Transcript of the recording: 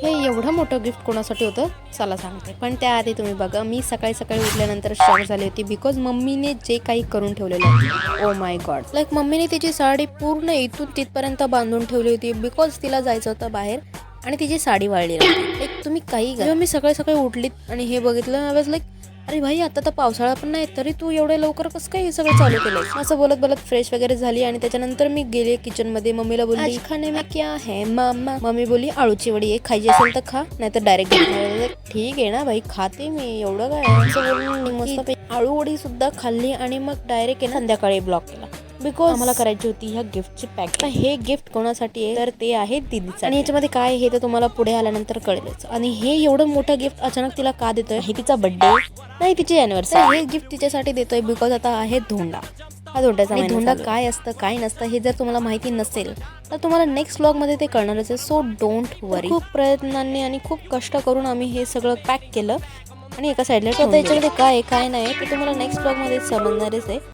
हे एवढं मोठं गिफ्ट कोणासाठी होतं चला सांगते, पण त्याआधी तुम्ही बघा मी सकाळी सकाळी उठल्यानंतर शॉक झाली होती बिकॉज मम्मीने जे काही करून ठेवलेलं आहे. ओ माय गॉड, लाईक मम्मीने तिची साडी पूर्ण इथून तिथपर्यंत बांधून ठेवली होती बिकॉज तिला जायचं होतं बाहेर आणि तिची साडी वाळली नव्हती. लाईक तुम्ही काही जेव्हा मी सकाळी सकाळी उठलीत आणि हे बघितलं आय वॉज लाईक अरे भाई आता तर पावसाळा पण नाही तरी तू एवढ्या लवकर कसं काय हे सगळं चालू केलंय. असं बोलत बोलत फ्रेश वगैरे झाली आणि त्याच्यानंतर मी गेले किचन मध्ये. मम्मीला बोलली आज खाने में क्या है मम्मा. मम्मी बोलली आळूची वडी आहे, खायची असेल तर खा नाही तर डायरेक्ट ठीक आहे ना भाई खाते मी एवढं काय. असं बोलून मस्त आळू वडी सुद्धा खाल्ली आणि मग डायरेक्ट संध्याकाळी ब्लॉक केला बिकॉज आम्हाला करायची होती ह्या गिफ्टची पॅक. हे गिफ्ट कोणासाठी आहे तर ते आहे दीदीचं आणि याच्यामध्ये काय हे तर तुम्हाला पुढे आल्यानंतर कळेलच. आणि हे एवढं मोठं गिफ्ट अचानक तिला का देतोय, हे तिचा बर्थडे नाही तिची अॅनिव्हर्सरी. हे गिफ्ट तिच्यासाठी देतोय बिकॉज आता आहे धोंडा. हा धोंड्याचा धोंडा काय असतं काय नसतं हे जर तुम्हाला माहिती नसेल तर तुम्हाला नेक्स्ट व्लॉग मध्ये ते कळणारच आहे. सो डोंट वरी. खूप प्रयत्नांनी आणि खूप कष्ट करून आम्ही हे सगळं पॅक केलं आणि एका साईडला ठेवलं. याच्यामध्ये काय नाही ते तुम्हाला नेक्स्ट व्लॉग मध्ये समजणारच आहे.